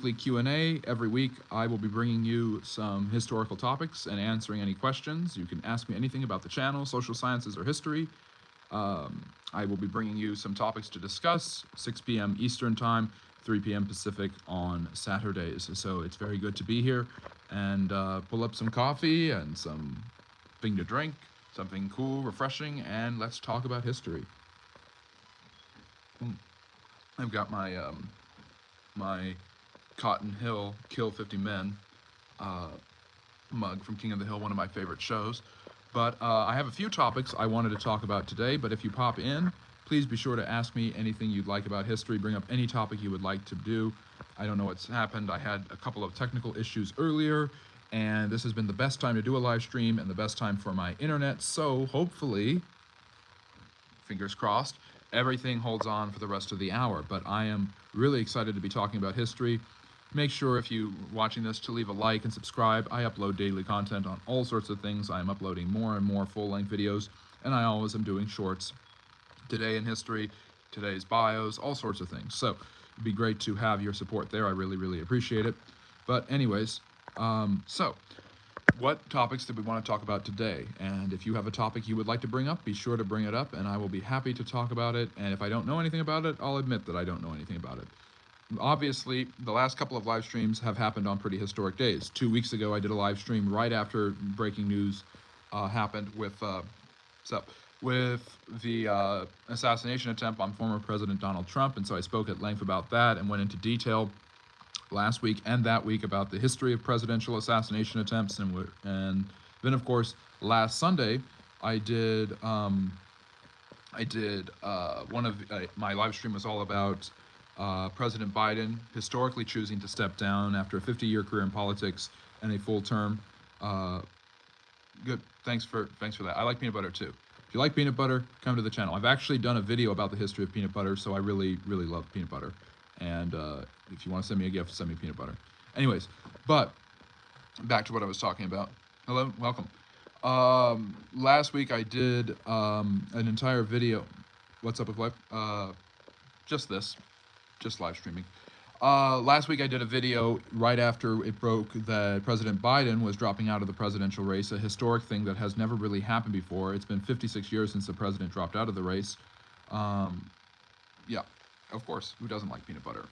weekly Q&A. Every week I will be bringing you some historical topics and answering any questions. You can ask me anything about the channel, social sciences, or history. I will be bringing you some topics to discuss, 6 p.m. Eastern Time, 3 p.m. Pacific on Saturdays. So it's very good to be here and pull up some coffee and something to drink, something cool, refreshing, and let's talk about history. I've got my my Cotton Hill Kill 50 Men mug from King of the Hill, one of my favorite shows. But I have a few topics I wanted to talk about today, but if you pop in, please be sure to ask me anything you'd like about history, bring up any topic you would like to do. I don't know what's happened. I had a couple of technical issues earlier, and this has been the best time to do a live stream and the best time for my internet, so hopefully, fingers crossed, everything holds on for the rest of the hour. But I am really excited to be talking about history. Make sure if you're watching this to leave a like and subscribe. I upload daily content on all sorts of things. I'm uploading more and more full-length videos, and I always am doing shorts. Today in history, today's bios, all sorts of things. So it'd be great to have your support there. I really, really appreciate it. But anyways, so what topics did we want to talk about today? And if you have a topic you would like to bring up, be sure to bring it up, and I will be happy to talk about it. And if I don't know anything about it, I'll admit that I don't know anything about it. Obviously, the last couple of live streams have happened on pretty historic days. 2 weeks ago, I did a live stream right after breaking news happened with the assassination attempt on former President Donald Trump, and so I spoke at length about that and went into detail last week and that week about the history of presidential assassination attempts, and then of course last Sunday I did one of my live stream was all about President Biden historically choosing to step down after a 50-year career in politics and a full term. Good, thanks for that. I like peanut butter too. If you like peanut butter, come to the channel. I've actually done a video about the history of peanut butter, so I really, really love peanut butter. And if you want to send me a gift, send me peanut butter. Anyways, but back to what I was talking about. Hello, welcome. Last week I did an entire video. What's up with live? Just live streaming. Last week I did a video right after it broke that President Biden was dropping out of the presidential race, a historic thing that has never really happened before. It's been 56 years since the president dropped out of the race. Yeah, of course, who doesn't like peanut butter?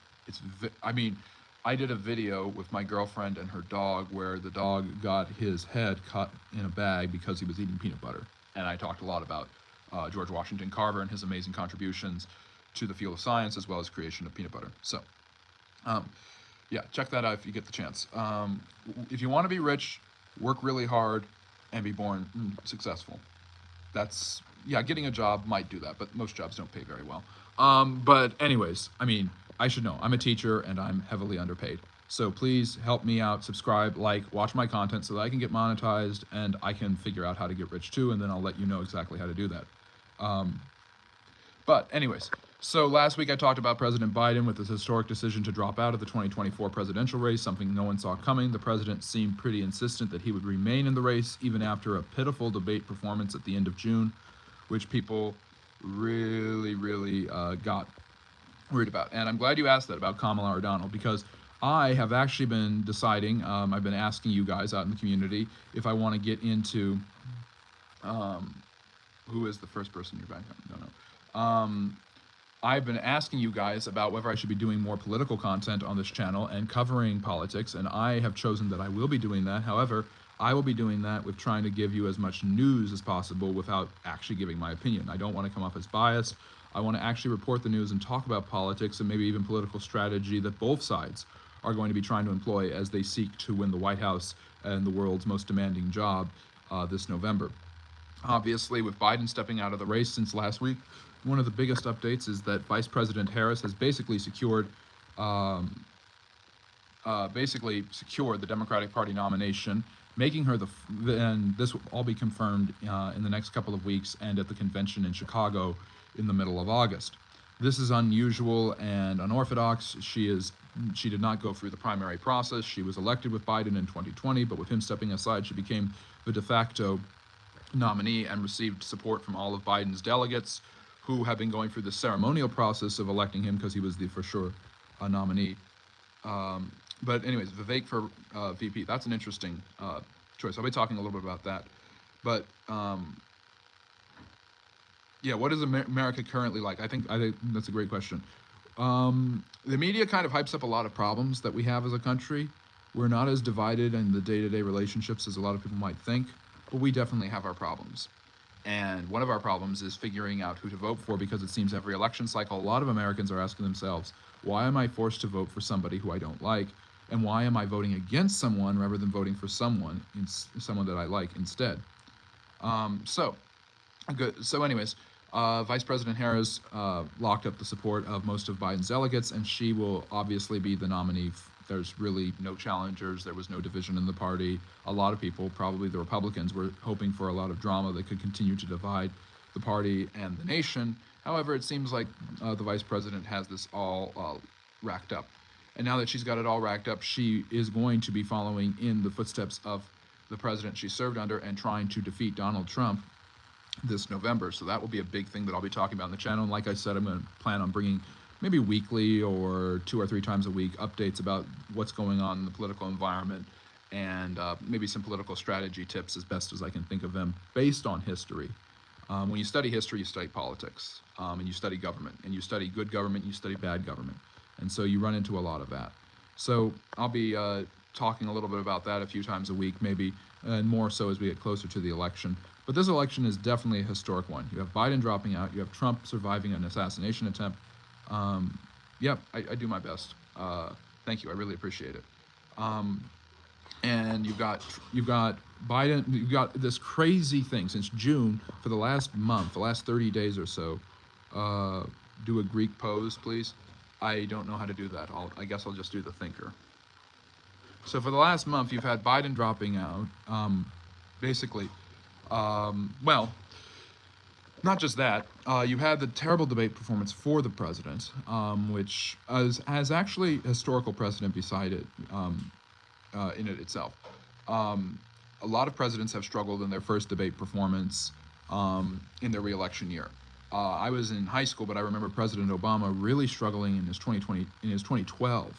I mean, I did a video with my girlfriend and her dog where the dog got his head cut in a bag because he was eating peanut butter. And I talked a lot about George Washington Carver and his amazing contributions to the field of science as well as creation of peanut butter. So, yeah, check that out if you get the chance. If you want to be rich, work really hard and be born successful. That's, yeah, getting a job might do that, but most jobs don't pay very well. But anyways, I mean, I should know. I'm a teacher and I'm heavily underpaid. So please help me out, subscribe, like, watch my content so that I can get monetized and I can figure out how to get rich too, and then I'll let you know exactly how to do that. But anyways, so last week I talked about President Biden with his historic decision to drop out of the 2024 presidential race, something no one saw coming. The president seemed pretty insistent that he would remain in the race even after a pitiful debate performance at the end of June, which people really, really got worried about. And I'm glad you asked that about Kamala O'Donnell, because I have actually been deciding, I've been asking you guys out in the community if I want to get into, who is the first person in your background? I don't know. I've been asking you guys about whether I should be doing more political content on this channel and covering politics, and I have chosen that I will be doing that. However, I will be doing that with trying to give you as much news as possible without actually giving my opinion. I don't want to come off as biased. I want to actually report the news and talk about politics and maybe even political strategy that both sides are going to be trying to employ as they seek to win the White House and the world's most demanding job this November. Obviously, with Biden stepping out of the race since last week, one of the biggest updates is that Vice President Harris has basically secured the Democratic Party nomination, making her and this will all be confirmed in the next couple of weeks and at the convention in Chicago in the middle of August. This is unusual and unorthodox. She did not go through the primary process. She was elected with Biden in 2020, but with him stepping aside, she became the de facto nominee and received support from all of Biden's delegates, who have been going through the ceremonial process of electing him because he was the for sure nominee. But anyways, Vivek for VP. That's an interesting choice. I'll be talking a little bit about that. But yeah, what is America currently like? I think that's a great question. The media kind of hypes up a lot of problems that we have as a country. We're not as divided in the day-to-day relationships as a lot of people might think, but we definitely have our problems. And one of our problems is figuring out who to vote for, because it seems every election cycle, a lot of Americans are asking themselves, why am I forced to vote for somebody who I don't like? And why am I voting against someone rather than voting for someone that I like instead? So, good. So, anyways, Vice President Harris locked up the support of most of Biden's delegates, and she will obviously be the nominee. There's really no challengers. There was no division in the party. A lot of people, probably the Republicans, were hoping for a lot of drama that could continue to divide the party and the nation. However, it seems like the vice president has this all racked up. And now that she's got it all racked up, she is going to be following in the footsteps of the president she served under and trying to defeat Donald Trump this November. So that will be a big thing that I'll be talking about on the channel. And like I said, I'm going to plan on bringing maybe weekly or 2 or 3 times a week updates about what's going on in the political environment, and maybe some political strategy tips as best as I can think of them based on history. When you study history, you study politics, and you study government, and you study good government, you study bad government. And so you run into a lot of that. So I'll be talking a little bit about that a few times a week, maybe, and more so as we get closer to the election. But this election is definitely a historic one. You have Biden dropping out, you have Trump surviving an assassination attempt. Yep, I do my best. Thank you, I really appreciate it. And you've got Biden. You've got this crazy thing since June for the last month, the last 30 days or so. Do a Greek pose, please. I don't know how to do that. I guess I'll just do the thinker. So for the last month, you've had Biden dropping out. Basically, well, not just that, you had the terrible debate performance for the president, which has actually historical precedent beside it, in it itself. A lot of presidents have struggled in their first debate performance in their re-election year. I was in high school, but I remember President Obama really struggling in his 2012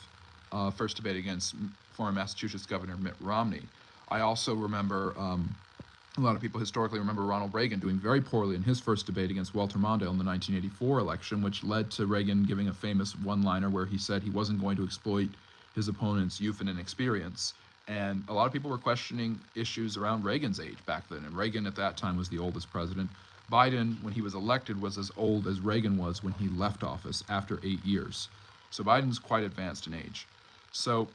first debate against former Massachusetts Governor Mitt Romney. I also remember a lot of people historically remember Ronald Reagan doing very poorly in his first debate against Walter Mondale in the 1984 election, which led to Reagan giving a famous one-liner where he said he wasn't going to exploit his opponent's youth and inexperience. And a lot of people were questioning issues around Reagan's age back then. And Reagan at that time was the oldest president. Biden, when he was elected, was as old as Reagan was when he left office after 8 years. So Biden's quite advanced in age. So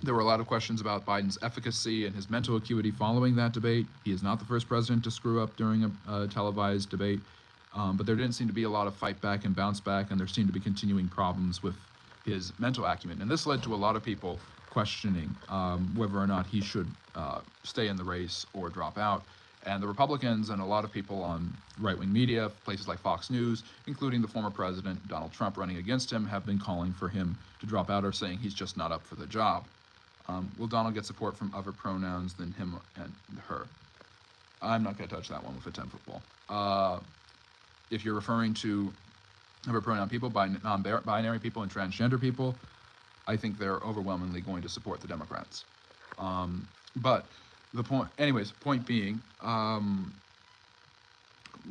there were a lot of questions about Biden's efficacy and his mental acuity following that debate. He is not the first president to screw up during a televised debate, but there didn't seem to be a lot of fight back and bounce back, and there seemed to be continuing problems with his mental acumen. And this led to a lot of people questioning whether or not he should stay in the race or drop out. And the Republicans and a lot of people on right-wing media, places like Fox News, including the former president, Donald Trump, running against him, have been calling for him to drop out or saying he's just not up for the job. Will Donald get support from other pronouns than him and her? I'm not going to touch that one with a 10-foot. If you're referring to other pronoun people, non-binary people, and transgender people, I think they're overwhelmingly going to support the Democrats. But the point being,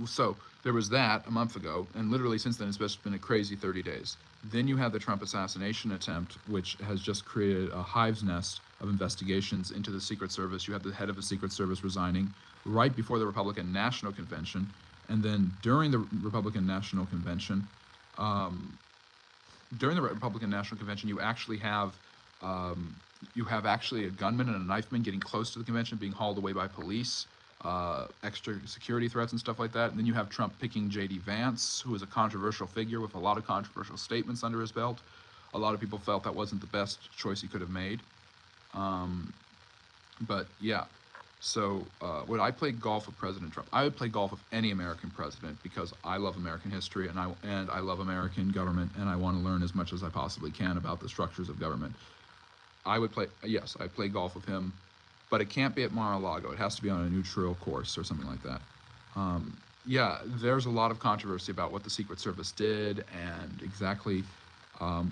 so there was that a month ago, and literally since then it's just been a crazy 30 days. Then you had the Trump assassination attempt, which has just created a hive's nest of investigations into the Secret Service. You had the head of the Secret Service resigning right before the Republican National Convention, and then during the Republican National Convention, you actually have actually a gunman and a knifeman getting close to the convention, being hauled away by police, extra security threats and stuff like that. And then you have Trump picking J.D. Vance, who is a controversial figure with a lot of controversial statements under his belt. A lot of people felt that wasn't the best choice he could have made. But yeah, so would I play golf with President Trump? I would play golf with any American president because I love American history and I love American government, and I want to learn as much as I possibly can about the structures of government. I'd play golf with him, but it can't be at Mar-a-Lago. It has to be on a neutral course or something like that. Yeah, there's a lot of controversy about what the Secret Service did and exactly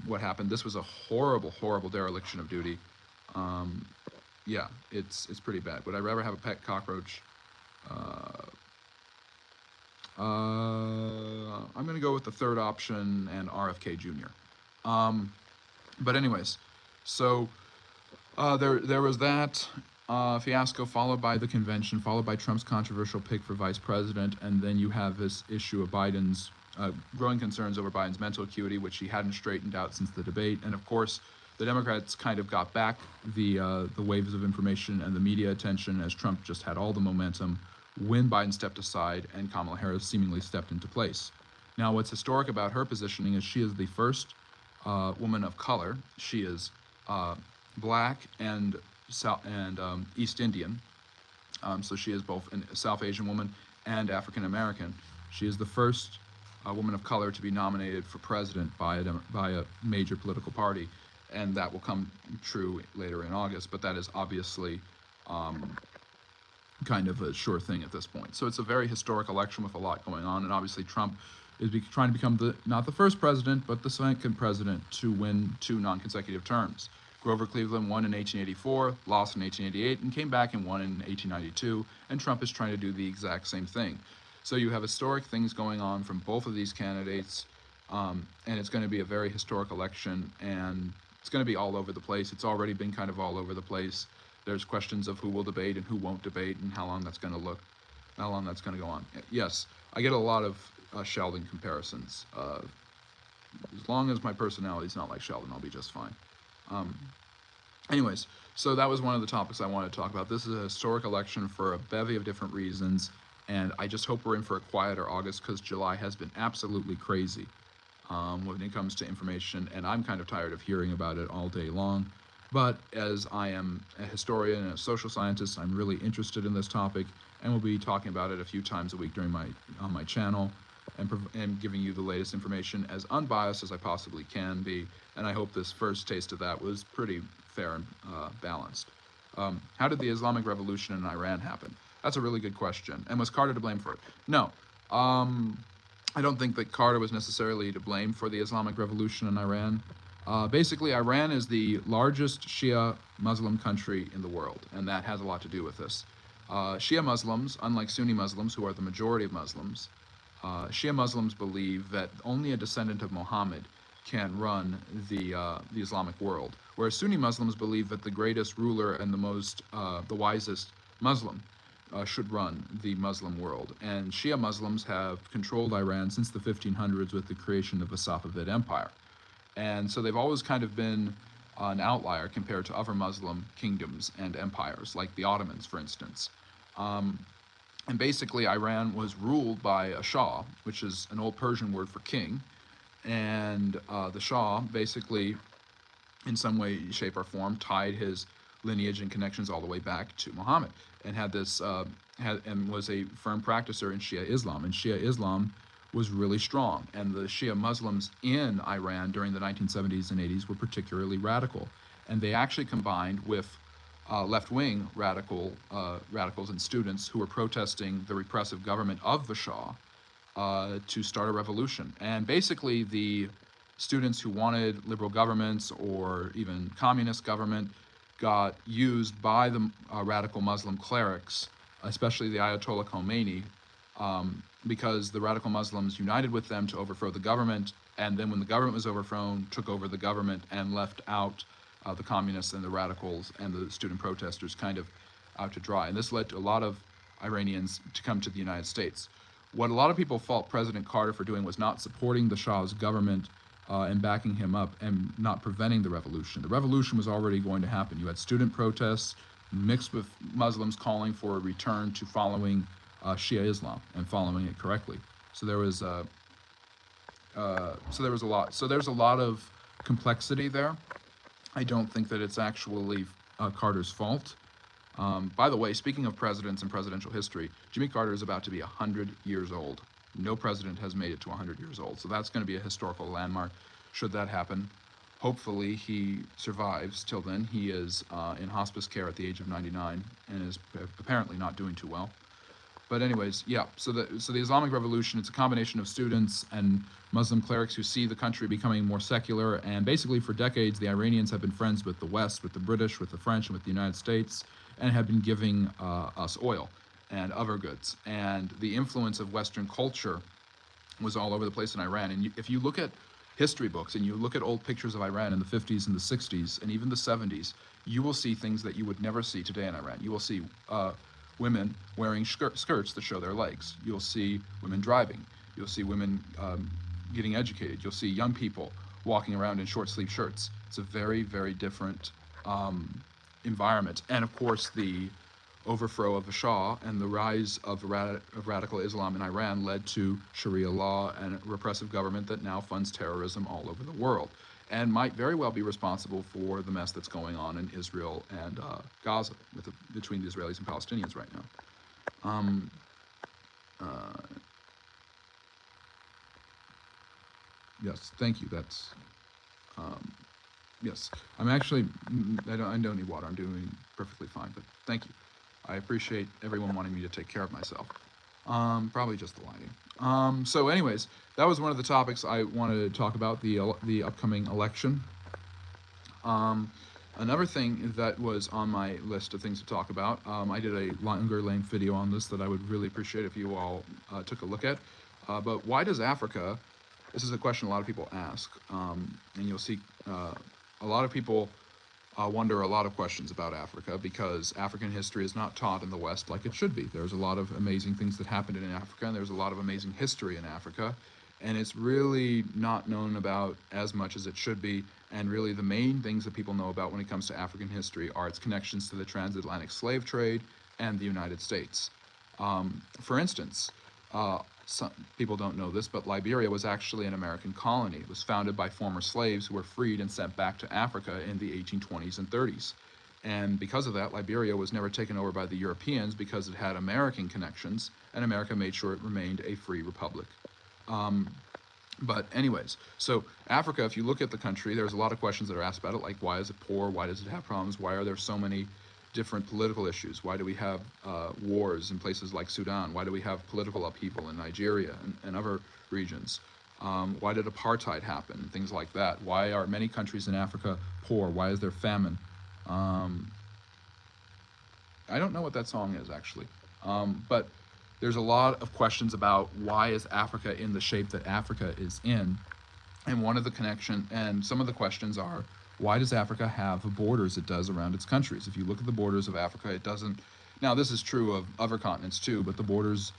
what happened. This was a horrible, horrible dereliction of duty. Yeah, it's pretty bad. Would I rather have a pet cockroach? I'm going to go with the third option and RFK Jr. But anyways, so there was that fiasco, followed by the convention, followed by Trump's controversial pick for vice president, and then you have this issue of Biden's growing concerns over Biden's mental acuity, which he hadn't straightened out since the debate, and of course, the Democrats kind of got back the waves of information and the media attention as Trump just had all the momentum when Biden stepped aside and Kamala Harris seemingly stepped into place. Now, what's historic about her positioning is she is the first woman of color. She is black and East Indian, so she is both a South Asian woman and African American. She is the first woman of color to be nominated for president by a major political party, and that will come true later in August. But that is obviously kind of a sure thing at this point. So it's a very historic election with a lot going on, and obviously Trump is trying to become not the first president, but the second president to win 2 non-consecutive terms. Grover Cleveland won in 1884, lost in 1888, and came back and won in 1892, and Trump is trying to do the exact same thing. So you have historic things going on from both of these candidates, and it's going to be a very historic election, and it's going to be all over the place. It's already been kind of all over the place. There's questions of who will debate and who won't debate, and how long that's going to go on. Yes, I get a lot of Sheldon comparisons. As long as my personality is not like Sheldon, I'll be just fine. Anyways, so that was one of the topics I wanted to talk about. This is a historic election for a bevy of different reasons, and I just hope we're in for a quieter August, because July has been absolutely crazy when it comes to information, and I'm kind of tired of hearing about it all day long. But as I am a historian and a social scientist, I'm really interested in this topic, and we'll be talking about it a few times a week during on my channel, and giving you the latest information as unbiased as I possibly can be. And I hope this first taste of that was pretty fair and balanced. How did the Islamic Revolution in Iran happen? That's a really good question. And was Carter to blame for it? No. I don't think that Carter was necessarily to blame for the Islamic Revolution in Iran. Basically, Iran is the largest Shia Muslim country in the world, and that has a lot to do with this. Shia Muslims, unlike Sunni Muslims, who are the majority of Muslims, Shia Muslims believe that only a descendant of Muhammad can run the Islamic world, whereas Sunni Muslims believe that the greatest ruler and the wisest Muslim should run the Muslim world. And Shia Muslims have controlled Iran since the 1500s with the creation of the Safavid Empire. And so they've always kind of been an outlier compared to other Muslim kingdoms and empires, like the Ottomans, for instance. And basically, Iran was ruled by a Shah, which is an old Persian word for king. And the Shah basically, in some way, shape, or form, tied his lineage and connections all the way back to Muhammad, and had this and was a firm practicer in Shia Islam. And Shia Islam was really strong, and the Shia Muslims in Iran during the 1970s and 80s were particularly radical, and they actually combined with left-wing radicals and students who were protesting the repressive government of the Shah to start a revolution. And basically, the students who wanted liberal governments or even communist government got used by the radical Muslim clerics, especially the Ayatollah Khomeini, because the radical Muslims united with them to overthrow the government, and then when the government was overthrown, took over the government and left out the communists and the radicals and the student protesters kind of out to dry. And this led to a lot of Iranians to come to the United States. What a lot of people fault President Carter for doing was not supporting the Shah's government and backing him up and not preventing the revolution. The revolution was already going to happen. You had student protests mixed with Muslims calling for a return to following Shia Islam and following it correctly. So there was a lot. So there's a lot of complexity there. I don't think that it's actually Carter's fault. By the way, speaking of presidents and presidential history, Jimmy Carter is about to be 100 years old. No president has made it to 100 years old. So that's going to be a historical landmark should that happen. Hopefully he survives till then. He is in hospice care at the age of 99 and is apparently not doing too well. But anyways, yeah. So the Islamic Revolution, it's a combination of students and Muslim clerics who see the country becoming more secular. And basically, for decades, the Iranians have been friends with the West, with the British, with the French, and with the United States, and have been giving us oil and other goods. And the influence of Western culture was all over the place in Iran. And if you look at history books and you look at old pictures of Iran in the 50s and the 60s and even the 70s, you will see things that you would never see today in Iran. You will see women wearing skirts that show their legs. You'll see women driving. You'll see women getting educated. You'll see young people walking around in short sleeve shirts. It's a very, very different environment. And of course, the overthrow of the Shah and the rise of radical Islam in Iran led to Sharia law and a repressive government that now funds terrorism all over the world and might very well be responsible for the mess that's going on in Israel and Gaza between the Israelis and Palestinians right now. Yes, thank you. That's yes. I'm actually I don't need water. I'm doing perfectly fine. But thank you. I appreciate everyone wanting me to take care of myself. Probably just the lighting. So anyways, that was one of the topics I wanted to talk about, the upcoming election. Another thing that was on my list of things to talk about, I did a longer length video on this that I would really appreciate if you all took a look at. But why does Africa, this is a question a lot of people ask, and you'll see a lot of people wonder a lot of questions about Africa because African history is not taught in the West like it should be. There's a lot of amazing things that happened in Africa, and there's a lot of amazing history in Africa, and it's really not known about as much as it should be. And really the main things that people know about when it comes to African history are its connections to the transatlantic slave trade and the United States. For instance, some people don't know this, but Liberia was actually an American colony. It was founded by former slaves who were freed and sent back to Africa in the 1820s and 30s. And because of that, Liberia was never taken over by the Europeans because it had American connections, and America made sure it remained a free republic. But anyways, so Africa, if you look at the country, there's a lot of questions that are asked about it, like why is it poor? Why does it have problems? Why are there so many different political issues? Why do we have wars in places like Sudan? Why do we have political upheaval in Nigeria and other regions? Why did apartheid happen? Things like that. Why are many countries in Africa poor? Why is there famine? I don't know what that song is actually, but there's a lot of questions about why is Africa in the shape that Africa is in, and one of the connection and some of the questions are, why does Africa have the borders it does around its countries? If you look at the borders of Africa, it doesn't. Now, this is true of other continents too, but the borders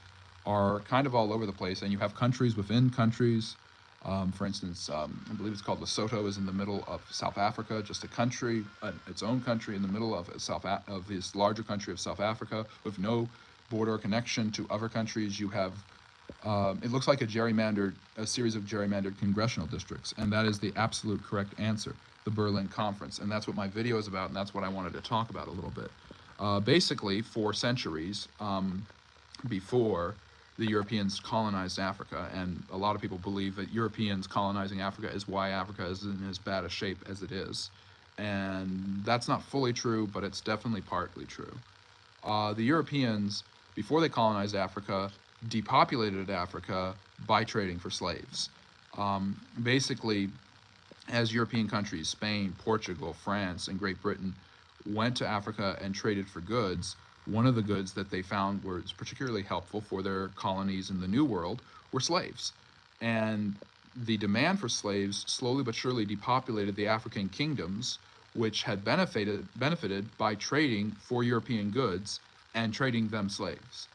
are kind of all over the place, and you have countries within countries. For instance, I believe it's called Lesotho is in the middle of South Africa, just a country, its own country in the middle of this larger country of South Africa with no border connection to other countries. You have it looks like a series of gerrymandered congressional districts, and that is the absolute correct answer, the Berlin Conference. And that's what my video is about, and that's what I wanted to talk about a little bit. Basically, for centuries before the Europeans colonized Africa, and a lot of people believe that Europeans colonizing Africa is why Africa is in as bad a shape as it is. And that's not fully true, but it's definitely partly true. The Europeans, before they colonized Africa, depopulated Africa by trading for slaves. Basically, as European countries, Spain, Portugal, France, and Great Britain, went to Africa and traded for goods, one of the goods that they found was particularly helpful for their colonies in the New World were slaves. And the demand for slaves slowly but surely depopulated the African kingdoms, which had benefited by trading for European goods and trading them slaves.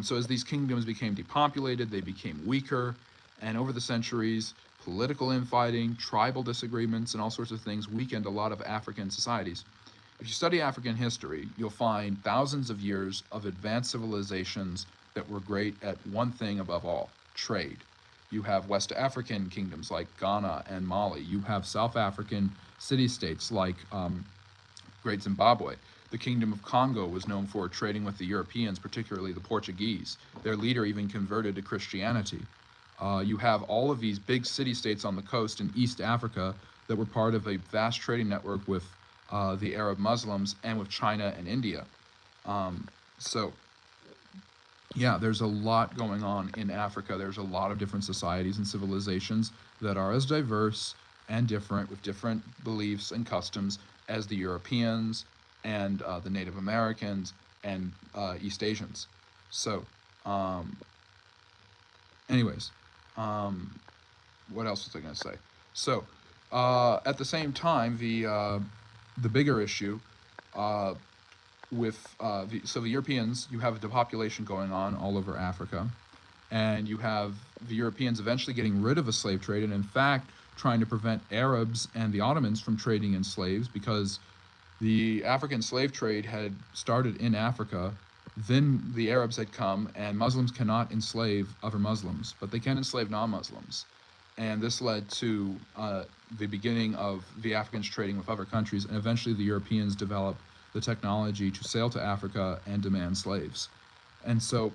So as these kingdoms became depopulated, they became weaker, and over the centuries, political infighting, tribal disagreements, and all sorts of things weakened a lot of African societies. If you study African history, you'll find thousands of years of advanced civilizations that were great at one thing above all, trade. You have West African kingdoms like Ghana and Mali. You have South African city-states like Great Zimbabwe. The Kingdom of Congo was known for trading with the Europeans, particularly the Portuguese. Their leader even converted to Christianity. You have all of these big city-states on the coast in East Africa that were part of a vast trading network with the Arab Muslims and with China and India. So Yeah, there's a lot going on in Africa. There's a lot of different societies and civilizations that are as diverse and different with different beliefs and customs as the Europeans and the Native Americans and East Asians. So, um, anyways, um, what else was I going to say? So, at the same time, the bigger issue uh, with so the Europeans, you have a depopulation going on all over Africa, and you have the Europeans eventually getting rid of the slave trade, and in fact trying to prevent Arabs and the Ottomans from trading in slaves because the African slave trade had started in Africa. Then the Arabs had come, and Muslims cannot enslave other Muslims, but they can enslave non-Muslims, and this led to the beginning of the Africans trading with other countries, and eventually the Europeans developed the technology to sail to Africa and demand slaves. And so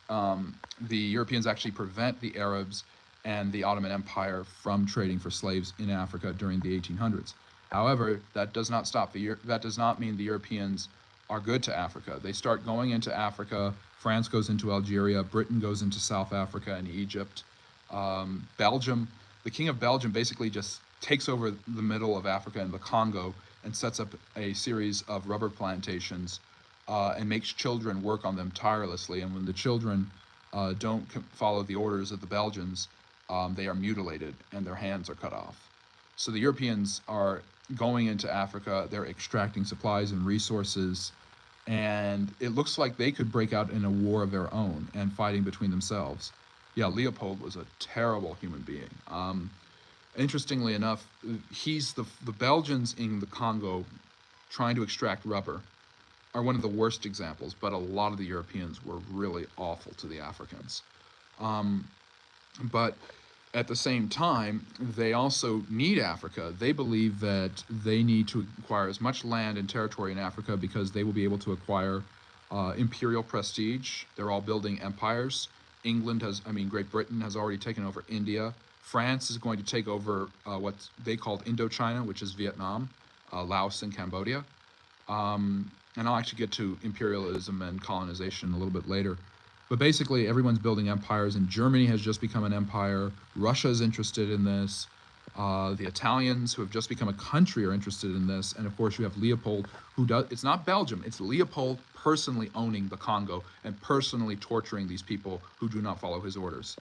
the Europeans actually prevent the Arabs and the Ottoman Empire from trading for slaves in Africa during the 1800s. However, that does not that does not mean the Europeans are good to Africa. They start going into Africa. France goes into Algeria. Britain goes into South Africa and Egypt. Belgium, the king of Belgium basically just takes over the middle of Africa and the Congo and sets up a series of rubber plantations and makes children work on them tirelessly. And when the children don't follow the orders of the Belgians, they are mutilated and their hands are cut off. So the Europeans are going into Africa, they're extracting supplies and resources, and it looks like they could break out in a war of their own and fighting between themselves. Yeah, Leopold was a terrible human being. Interestingly enough, he's the Belgians in the Congo trying to extract rubber are one of the worst examples, but a lot of the Europeans were really awful to the Africans. But at the same time, they also need Africa. They believe that they need to acquire as much land and territory in Africa because they will be able to acquire imperial prestige. They're all building empires. Great Britain has already taken over India. France is going to take over what they called Indochina, which is Vietnam, Laos, and Cambodia. And I'll actually get to imperialism and colonization a little bit later. But basically, everyone's building empires, and Germany has just become an empire. Russia is interested in this. The Italians, who have just become a country, are interested in this. And of course, you have Leopold, who does. It's not Belgium. It's Leopold personally owning the Congo and personally torturing these people who do not follow his orders.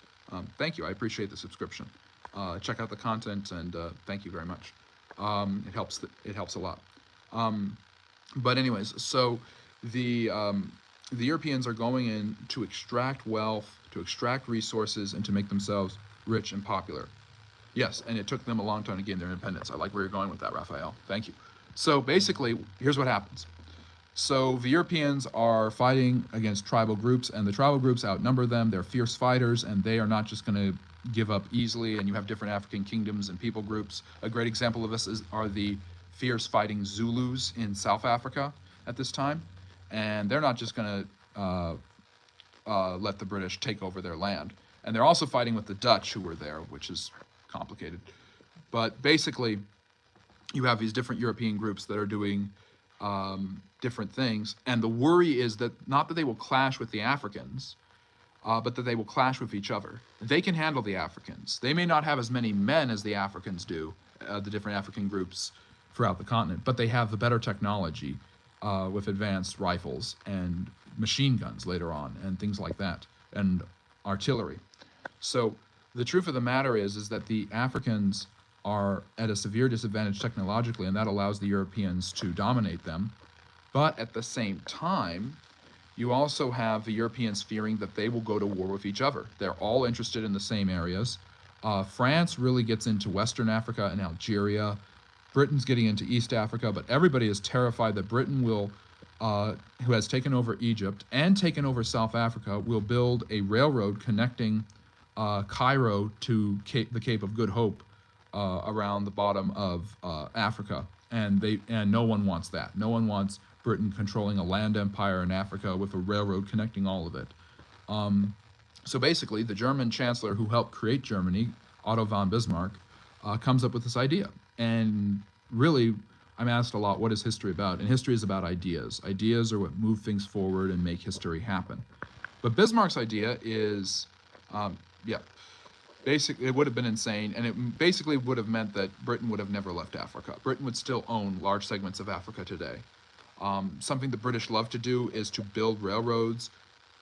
Thank you. I appreciate the subscription. Check out the content, and thank you very much. It helps. It helps a lot. But anyways, so the Europeans are going in to extract wealth, to extract resources, and to make themselves rich and popular. Yes, and it took them a long time to gain their independence. I like where you're going with that, Raphael. Thank you. So basically, here's what happens. So the Europeans are fighting against tribal groups, and the tribal groups outnumber them. They're fierce fighters, and they are not just going to give up easily. And you have different African kingdoms and people groups. A great example of this are the fierce fighting Zulus in South Africa at this time. And they're not just going to let the British take over their land. And they're also fighting with the Dutch who were there, which is complicated. But basically, you have these different European groups that are doing different things. And the worry is that not that they will clash with the Africans, but that they will clash with each other. They can handle the Africans. They may not have as many men as the Africans do, the different African groups throughout the continent, but they have the better technology with advanced rifles and machine guns later on and things like that, and artillery. So the truth of the matter is that the Africans are at a severe disadvantage technologically, and that allows the Europeans to dominate them. But at the same time, you also have the Europeans fearing that they will go to war with each other. They're all interested in the same areas. France really gets into Western Africa and Algeria. Britain's getting into East Africa, but everybody is terrified that Britain will, who has taken over Egypt and taken over South Africa, will build a railroad connecting Cairo to the Cape of Good Hope around the bottom of Africa, and no one wants that. No one wants Britain controlling a land empire in Africa with a railroad connecting all of it. So basically, the German chancellor who helped create Germany, Otto von Bismarck, comes up with this idea. And really, I'm asked a lot, what is history about? And history is about ideas. Ideas are what move things forward and make history happen. But Bismarck's idea is, yeah, basically it would have been insane, and it basically would have meant that Britain would have never left Africa. Britain would still own large segments of Africa today. Something the British love to do is to build railroads,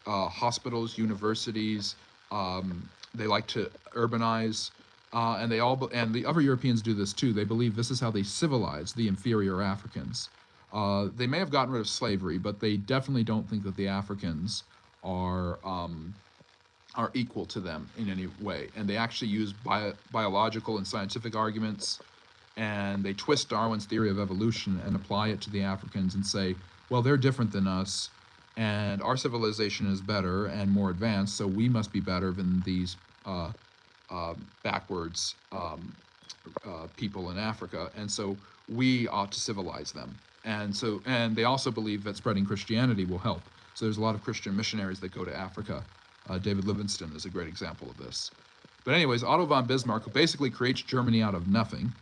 hospitals, universities. They like to urbanize, and the other Europeans do this too. They believe this is how they civilize the inferior Africans. They may have gotten rid of slavery, but they definitely don't think that the Africans are equal to them in any way. And they actually use biological and scientific arguments, and they twist Darwin's theory of evolution and apply it to the Africans and say, well, they're different than us, and our civilization is better and more advanced, so we must be better than these backwards people in Africa, and so we ought to civilize them. And they also believe that spreading Christianity will help. So there's a lot of Christian missionaries that go to Africa. David Livingstone is a great example of this. But anyways, Otto von Bismarck, who basically creates Germany out of nothing,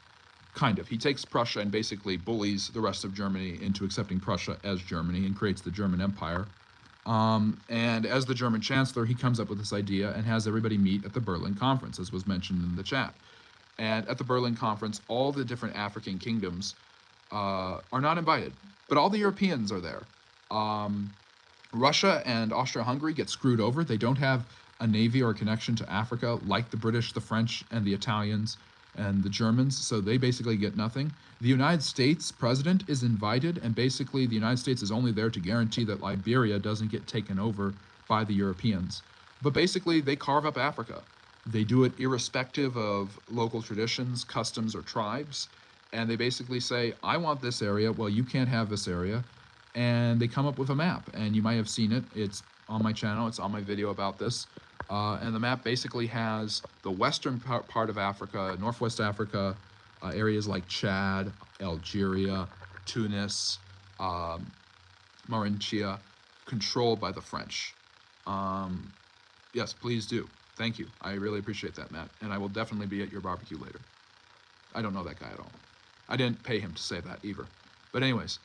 kind of. He takes Prussia and basically bullies the rest of Germany into accepting Prussia as Germany and creates the German Empire. And as the German Chancellor, he comes up with this idea and has everybody meet at the Berlin Conference, as was mentioned in the chat. And at the Berlin Conference, all the different African kingdoms are not invited, but all the Europeans are there. Russia and Austria-Hungary get screwed over. They don't have a navy or a connection to Africa like the British, the French, and the Italians and the Germans, so they basically get nothing. The United States president is invited, and basically the United States is only there to guarantee that Liberia doesn't get taken over by the Europeans. But basically they carve up Africa. They do it irrespective of local traditions, customs, or tribes, and they basically say, I want this area, well, you can't have this area. And they come up with a map, and you might have seen it. It's on my channel, it's on my video about this. And the map basically has the western part of Africa, Northwest Africa, areas like Chad, Algeria, Tunis, Mauritius, controlled by the French. Yes, please do. Thank you. I really appreciate that, Matt. And I will definitely be at your barbecue later. I don't know that guy at all. I didn't pay him to say that either. But anyways,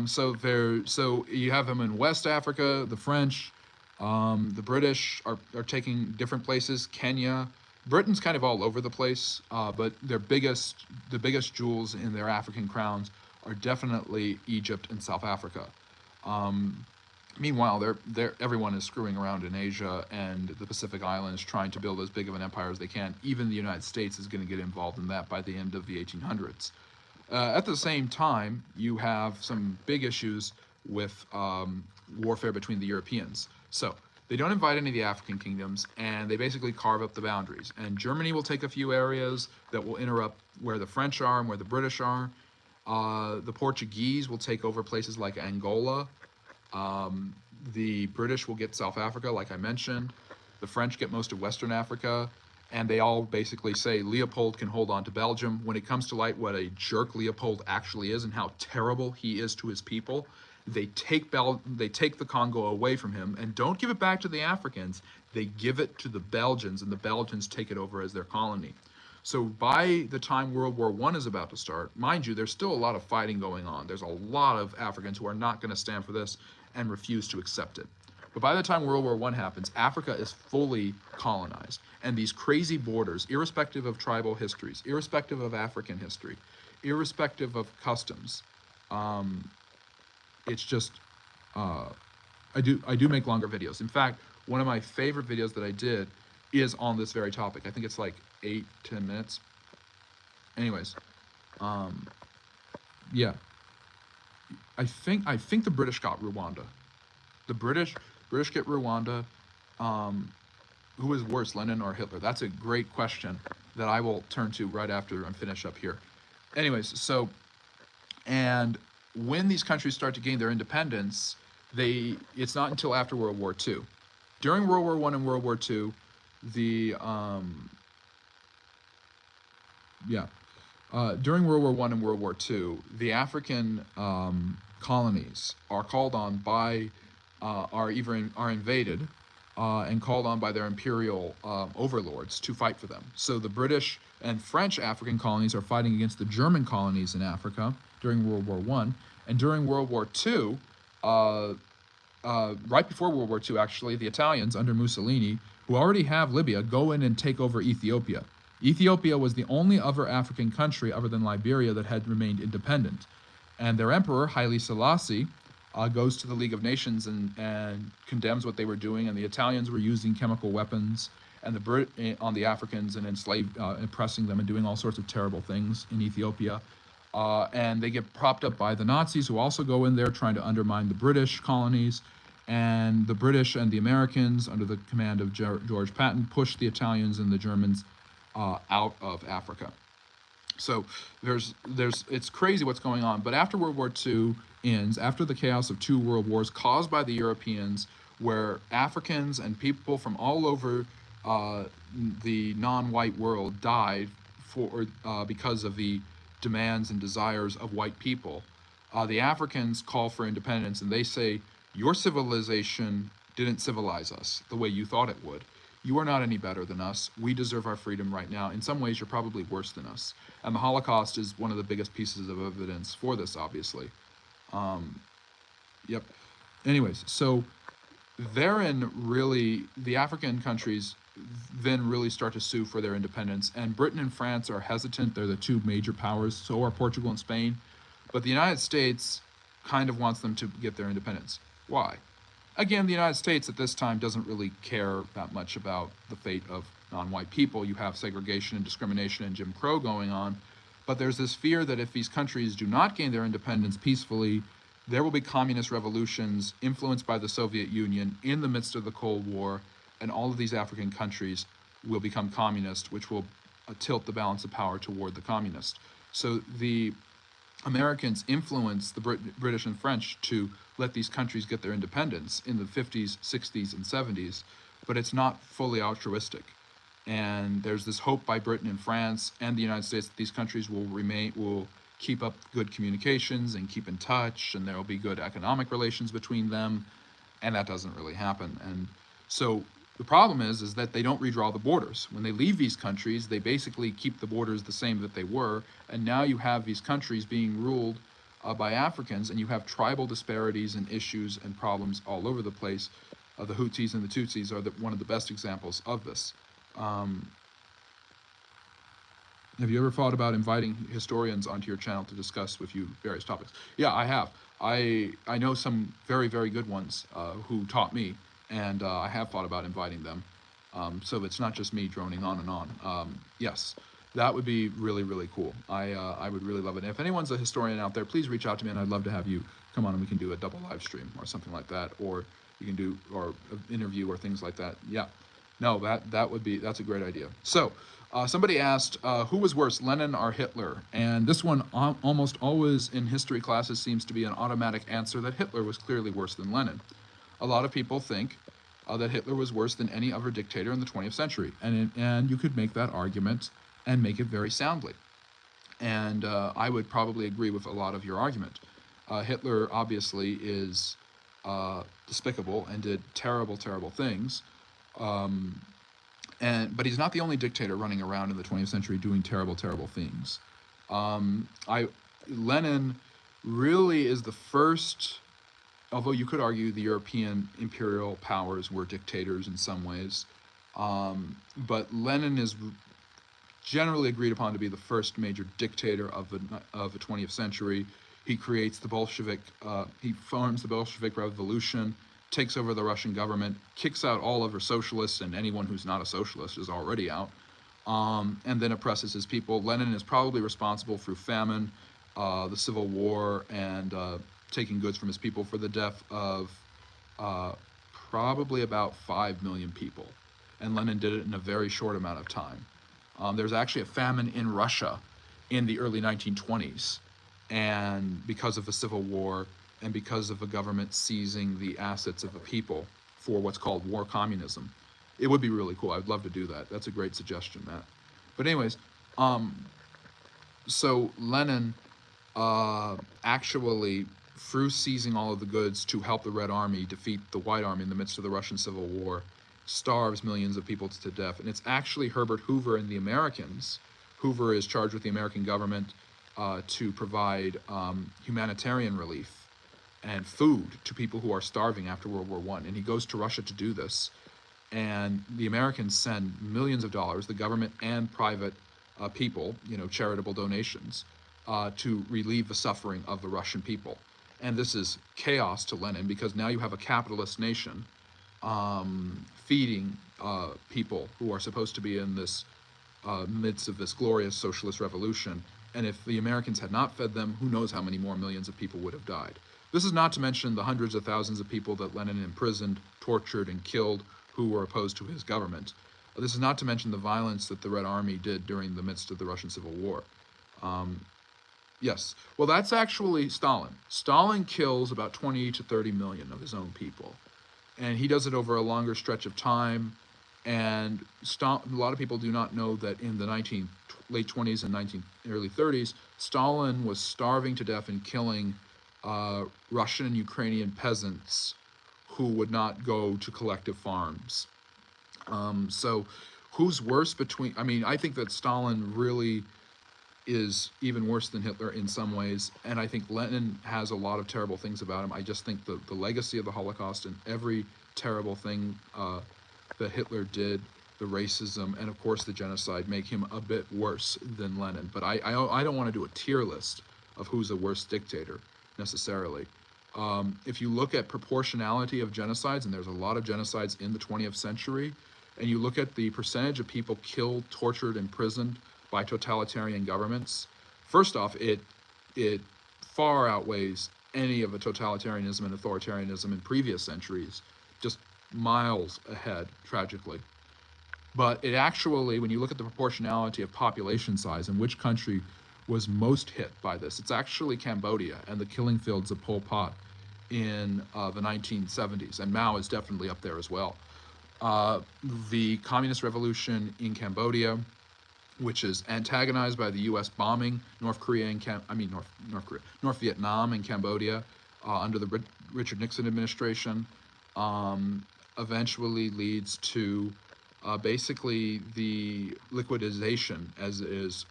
so you have them in West Africa, the French, the British are taking different places, Kenya. Britain's kind of all over the place, but the biggest jewels in their African crowns are definitely Egypt and South Africa. Meanwhile, everyone is screwing around in Asia and the Pacific Islands, trying to build as big of an empire as they can. Even the United States is going to get involved in that by the end of the 1800s. At the same time, you have some big issues with warfare between the Europeans. So they don't invite any of the African kingdoms, and they basically carve up the boundaries. And Germany will take a few areas that will interrupt where the French are and where the British are. The Portuguese will take over places like Angola. The British will get South Africa, like I mentioned. The French get most of Western Africa. And they all basically say Leopold can hold on to Belgium. When it comes to light what a jerk Leopold actually is and how terrible he is to his people, they take the Congo away from him and don't give it back to the Africans. They give it to the Belgians, and the Belgians take it over as their colony. So by the time World War I is about to start, mind you, there's still a lot of fighting going on. There's a lot of Africans who are not going to stand for this and refuse to accept it. But by the time World War I happens, Africa is fully colonized. And these crazy borders, irrespective of tribal histories, irrespective of African history, irrespective of customs, it's just, I do make longer videos. In fact, one of my favorite videos that I did is on this very topic. I think it's like 8-10 minutes. Anyways, yeah. I think the British got Rwanda. The British get Rwanda. Who is worse, Lenin or Hitler? That's a great question that I will turn to right after I finish up here. Anyways, so, and when these countries start to gain their independence, it's not until after World War II. During World War I and World War II, during World War I and World War II, the African colonies are called on by, are invaded and called on by their imperial overlords to fight for them. So the British and French African colonies are fighting against the German colonies in Africa during World War I. And during World War II, right before World War II, actually, the Italians under Mussolini, who already have Libya, go in and take over Ethiopia. Ethiopia was the only other African country other than Liberia that had remained independent. And their emperor, Haile Selassie, goes to the League of Nations and condemns what they were doing. And the Italians were using chemical weapons and on the Africans and oppressing them and doing all sorts of terrible things in Ethiopia. And they get propped up by the Nazis, who also go in there trying to undermine the British colonies. And the British and the Americans, under the command of George Patton, push the Italians and the Germans out of Africa. So it's crazy what's going on. But after World War II ends, after the chaos of two world wars caused by the Europeans, where Africans and people from all over the non-white world died because of the demands and desires of white people, the Africans call for independence, and they say, your civilization didn't civilize us the way you thought it would. You are not any better than us. We deserve our freedom right now. In some ways, you're probably worse than us. And the Holocaust is one of the biggest pieces of evidence for this, obviously. Yep. Anyways, so therein really, the African countries then really start to sue for their independence. And Britain and France are hesitant. They're the two major powers. So are Portugal and Spain. But the United States kind of wants them to get their independence. Why? Again, the United States at this time doesn't really care that much about the fate of non-white people. You have segregation and discrimination and Jim Crow going on. But there's this fear that if these countries do not gain their independence peacefully, there will be communist revolutions influenced by the Soviet Union in the midst of the Cold War, and all of these African countries will become communist, which will tilt the balance of power toward the communist. So the Americans influenced the British and French to let these countries get their independence in the 50s, 60s, and 70s, but it's not fully altruistic. And there's this hope by Britain and France and the United States that these countries will keep up good communications and keep in touch, and there will be good economic relations between them, and that doesn't really happen. And so the problem is that they don't redraw the borders. When they leave these countries, they basically keep the borders the same that they were, and now you have these countries being ruled by Africans, and you have tribal disparities and issues and problems all over the place. The Hutus and the Tutsis are one of the best examples of this. Have you ever thought about inviting historians onto your channel to discuss with you various topics? Yeah, I have. I know some very, very good ones who taught me, and I have thought about inviting them. So it's not just me droning on and on. Yes, that would be really, really cool. I would really love it. And if anyone's a historian out there, please reach out to me, and I'd love to have you come on and we can do a double live stream or something like that, or you can do or an interview or things like that. Yeah. No, that's a great idea. So, somebody asked, who was worse, Lenin or Hitler? And this one almost always in history classes seems to be an automatic answer that Hitler was clearly worse than Lenin. A lot of people think that Hitler was worse than any other dictator in the 20th century. And you could make that argument and make it very soundly. And I would probably agree with a lot of your argument. Hitler obviously is despicable and did terrible, terrible things. But he's not the only dictator running around in the 20th century doing terrible, terrible things. Lenin really is the first, although you could argue the European imperial powers were dictators in some ways, but Lenin is generally agreed upon to be the first major dictator of the 20th century. He creates the Bolshevik, he forms the Bolshevik Revolution, takes over the Russian government, kicks out all other socialists, and anyone who's not a socialist is already out, and then oppresses his people. Lenin is probably responsible through famine, the Civil War, and taking goods from his people for the death of probably about 5 million people. And Lenin did it in a very short amount of time. There's actually a famine in Russia in the early 1920s, and because of the Civil War, and because of a government seizing the assets of the people for what's called war communism. It would be really cool. I'd love to do that. That's a great suggestion, Matt. But anyways, so Lenin actually, through seizing all of the goods to help the Red Army defeat the White Army in the midst of the Russian Civil War, starves millions of people to death. And it's actually Herbert Hoover and the Americans. Hoover is charged with the American government to provide humanitarian relief and food to people who are starving after World War I. And he goes to Russia to do this. And the Americans send millions of dollars, the government and private people, charitable donations, to relieve the suffering of the Russian people. And this is chaos to Lenin, because now you have a capitalist nation feeding people who are supposed to be in this midst of this glorious socialist revolution. And if the Americans had not fed them, who knows how many more millions of people would have died. This is not to mention the hundreds of thousands of people that Lenin imprisoned, tortured, and killed who were opposed to his government. This is not to mention the violence that the Red Army did during the midst of the Russian Civil War. Yes, well, that's actually Stalin. Stalin kills about 20 to 30 million of his own people. And he does it over a longer stretch of time. And a lot of people do not know that in the late 20s and early 30s, Stalin was starving to death and killing Russian and Ukrainian peasants who would not go to collective farms. So who's worse between, I think that Stalin really is even worse than Hitler in some ways, and I think Lenin has a lot of terrible things about him. I just think the legacy of the Holocaust and every terrible thing that Hitler did, the racism, and of course the genocide, make him a bit worse than Lenin. But I don't want to do a tier list of who's the worst dictator necessarily. If you look at proportionality of genocides, and there's a lot of genocides in the 20th century, and you look at the percentage of people killed, tortured, imprisoned by totalitarian governments, first off, it far outweighs any of the totalitarianism and authoritarianism in previous centuries, just miles ahead, tragically. But it actually, when you look at the proportionality of population size and which country was most hit by this, it's actually Cambodia and the killing fields of Pol Pot in the 1970s, and Mao is definitely up there as well. The communist revolution in Cambodia, which is antagonized by the U.S. bombing North Vietnam and Cambodia under the Richard Nixon administration, eventually leads to basically the liquidization,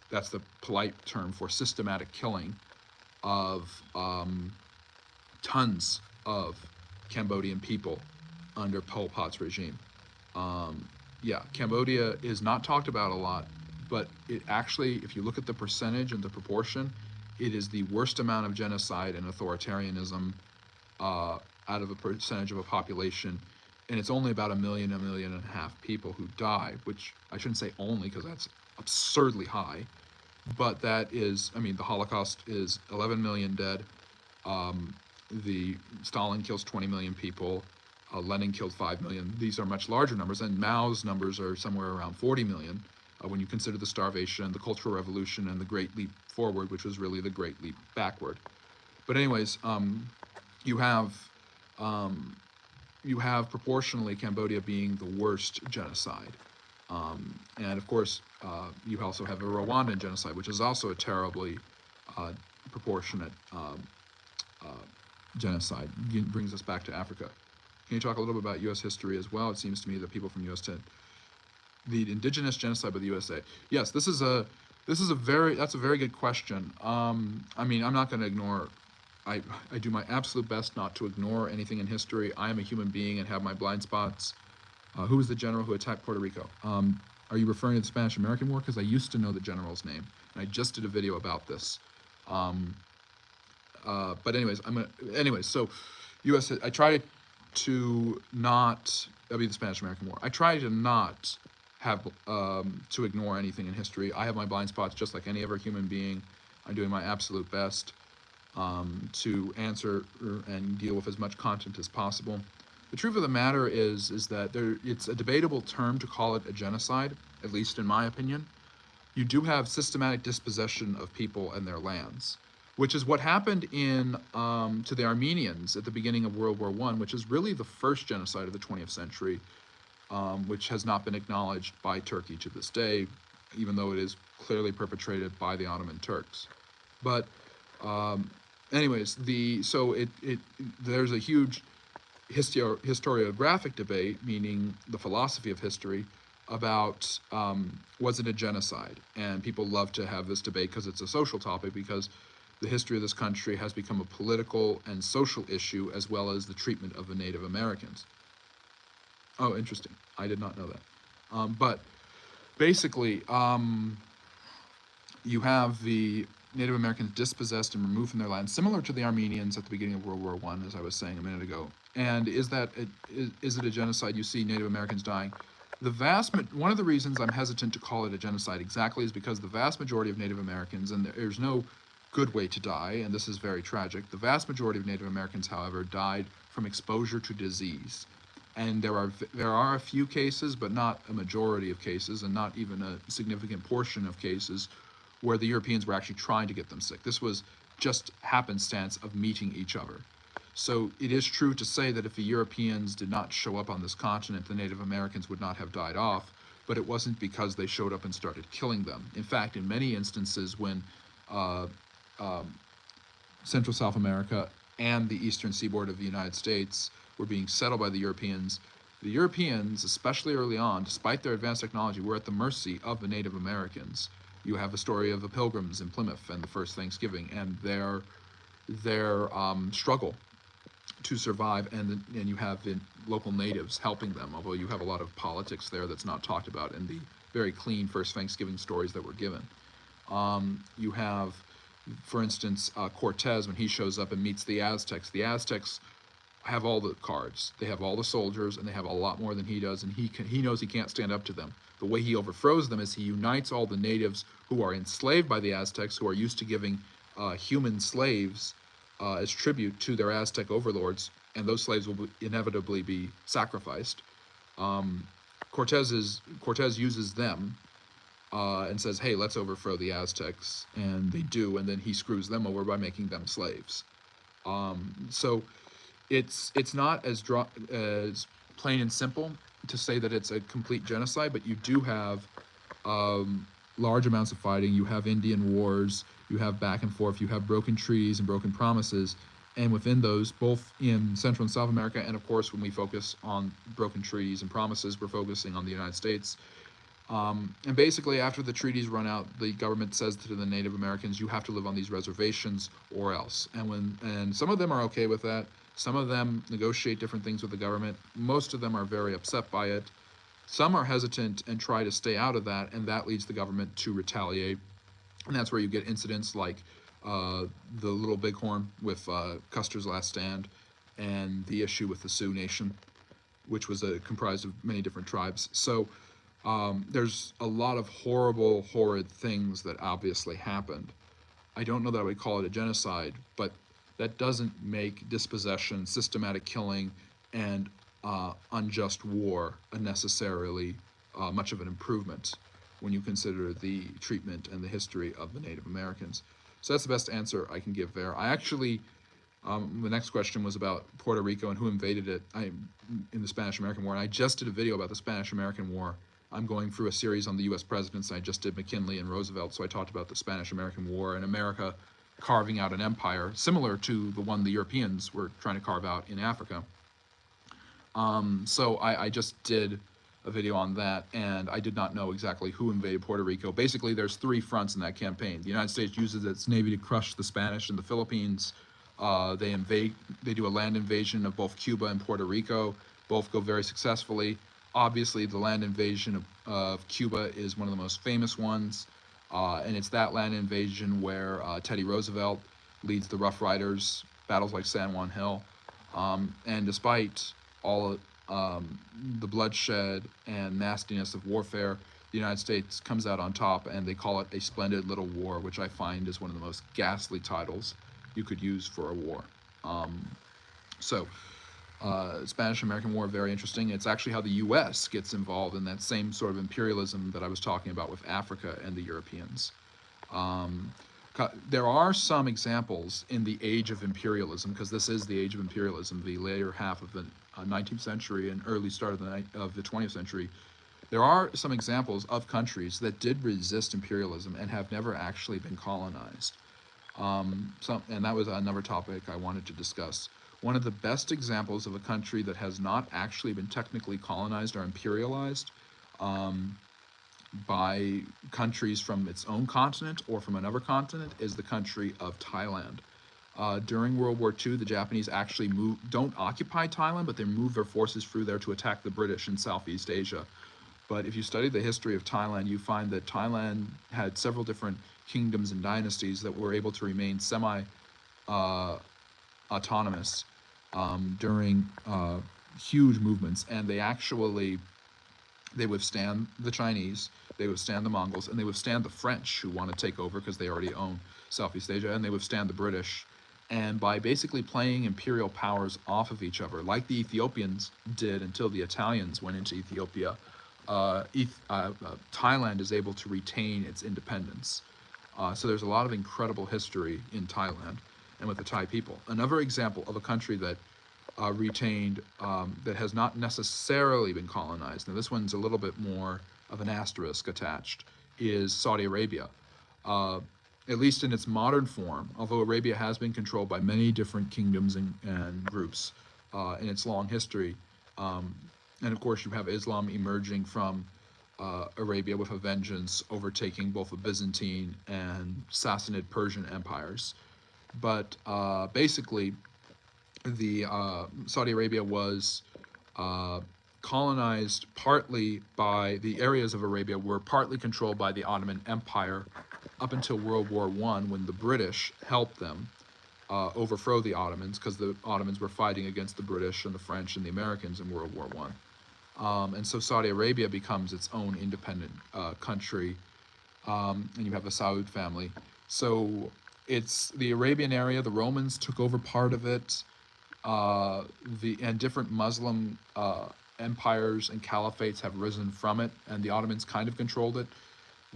that's the polite term for systematic killing of tons of Cambodian people under Pol Pot's regime. Cambodia is not talked about a lot, but it actually, if you look at the percentage and the proportion, it is the worst amount of genocide and authoritarianism out of a percentage of a population. And it's only about 1.5 million people who die, which I shouldn't say only, because that's absurdly high. But that is, the Holocaust is 11 million dead. The Stalin kills 20 million people. Lenin killed 5 million. These are much larger numbers, and Mao's numbers are somewhere around 40 million when you consider the starvation, the Cultural Revolution, and the Great Leap Forward, which was really the Great Leap Backward. But anyways, you have proportionally Cambodia being the worst genocide. And of course, you also have a Rwandan genocide, which is also a terribly proportionate genocide. It brings us back to Africa. Can you talk a little bit about U.S. history as well? It seems to me that people from U.S. the indigenous genocide by the USA. Yes, that's a very good question. I'm not going to ignore. I do my absolute best not to ignore anything in history. I am a human being and have my blind spots. Who was the general who attacked Puerto Rico? Are you referring to the Spanish-American War? Because I used to know the general's name, and I just did a video about this. But anyways, so U.S. I try to not. That'd be the Spanish-American War. I try to not have to ignore anything in history. I have my blind spots just like any other human being. I'm doing my absolute best to answer and deal with as much content as possible. The truth of the matter is that it's a debatable term to call it a genocide, at least in my opinion. You do have systematic dispossession of people and their lands, which is what happened to the Armenians at the beginning of World War I, which is really the first genocide of the 20th century, which has not been acknowledged by Turkey to this day, even though it is clearly perpetrated by the Ottoman Turks. But anyways, there's a huge historiographic debate, meaning the philosophy of history, about was it a genocide? And people love to have this debate because it's a social topic, because the history of this country has become a political and social issue, as well as the treatment of the Native Americans. Oh, interesting. I did not know that. But basically, you have the Native Americans dispossessed and removed from their land, similar to the Armenians at the beginning of World War I, as I was saying a minute ago. And is it a genocide? You see Native Americans dying. One of the reasons I'm hesitant to call it a genocide exactly is because the vast majority of Native Americans, and there's no good way to die, and this is very tragic, the vast majority of Native Americans, however, died from exposure to disease. And there are a few cases, but not a majority of cases, and not even a significant portion of cases, where the Europeans were actually trying to get them sick. This was just happenstance of meeting each other. So it is true to say that if the Europeans did not show up on this continent, the Native Americans would not have died off, but it wasn't because they showed up and started killing them. In fact, in many instances when Central South America and the eastern seaboard of the United States were being settled by the Europeans, especially early on, despite their advanced technology, were at the mercy of the Native Americans. You have the story of the Pilgrims in Plymouth and the first Thanksgiving, and their struggle to survive, and you have the local natives helping them, although you have a lot of politics there that's not talked about in the very clean first Thanksgiving stories that were given. You have, for instance, Cortez, when he shows up and meets the Aztecs. The Aztecs have all the cards, they have all the soldiers, and they have a lot more than he does, and he knows he can't stand up to them. The way he overthrows them is he unites all the natives who are enslaved by the Aztecs, who are used to giving human slaves as tribute to their Aztec overlords, and those slaves will inevitably be sacrificed. Cortez uses them and says, hey, let's overthrow the Aztecs, and they do, and then he screws them over by making them slaves. So it's not as plain and simple to say that it's a complete genocide, but you do have large amounts of fighting. You have Indian wars, you have back and forth, you have broken treaties and broken promises, and within those, both in Central and South America, and of course when we focus on broken treaties and promises, we're focusing on the United States. And basically after the treaties run out, the government says to the Native Americans, you have to live on these reservations or else. And some of them are okay with that. Some of them negotiate different things with the government. Most of them are very upset by it. Some are hesitant and try to stay out of that, and that leads the government to retaliate. And that's where you get incidents like the Little Bighorn with Custer's Last Stand, and the issue with the Sioux Nation, which was comprised of many different tribes. So there's a lot of horrid things that obviously happened. I don't know that I would call it a genocide, but that doesn't make dispossession, systematic killing, and unjust war unnecessarily much of an improvement when you consider the treatment and the history of the Native Americans. So that's the best answer I can give there. I actually, the next question was about Puerto Rico and who invaded it in the Spanish-American War, and I just did a video about the Spanish-American War. I'm going through a series on the U.S. presidents, and I just did McKinley and Roosevelt, so I talked about the Spanish-American War and America carving out an empire similar to the one the Europeans were trying to carve out in Africa. So I just did a video on that, and I did not know exactly who invaded Puerto Rico. Basically, there's three fronts in that campaign. The United States uses its navy to crush the Spanish in the Philippines. They do a land invasion of both Cuba and Puerto Rico. Both go very successfully. Obviously, the land invasion of Cuba is one of the most famous ones. And it's that land invasion where Teddy Roosevelt leads the Rough Riders, battles like San Juan Hill. And despite all the bloodshed and nastiness of warfare, the United States comes out on top, and they call it a splendid little war, which I find is one of the most ghastly titles you could use for a war. Spanish-American War, very interesting. It's actually how the U.S. gets involved in that same sort of imperialism that I was talking about with Africa and the Europeans. There are some examples in the age of imperialism, because this is the age of imperialism, the later half of the 19th century and early start of the 20th century. There are some examples of countries that did resist imperialism and have never actually been colonized. And that was another topic I wanted to discuss. One of the best examples of a country that has not actually been technically colonized or imperialized by countries from its own continent or from another continent is the country of Thailand. During World War II, the Japanese actually don't occupy Thailand, but they move their forces through there to attack the British in Southeast Asia. But if you study the history of Thailand, you find that Thailand had several different kingdoms and dynasties that were able to remain semi autonomous during huge movements, and they withstand the Chinese, they withstand the Mongols, and they withstand the French who want to take over because they already own Southeast Asia, and they withstand the British. And by basically playing imperial powers off of each other, like the Ethiopians did until the Italians went into Ethiopia, Thailand is able to retain its independence. So there's a lot of incredible history in Thailand and with the Thai people. Another example of a country that retained, that has not necessarily been colonized, now this one's a little bit more of an asterisk attached, is Saudi Arabia. At least in its modern form, although Arabia has been controlled by many different kingdoms and groups in its long history. And of course, you have Islam emerging from Arabia with a vengeance, overtaking both the Byzantine and Sassanid Persian empires. But basically, the Saudi Arabia was colonized partly by the areas of Arabia were partly controlled by the Ottoman Empire up until World War I, when the British helped them overthrow the Ottomans, because the Ottomans were fighting against the British and the French and the Americans in World War I. And so Saudi Arabia becomes its own independent country, and you have the Saud family. So it's the Arabian area. The Romans took over part of it, and different Muslim empires and caliphates have risen from it, and the Ottomans kind of controlled it.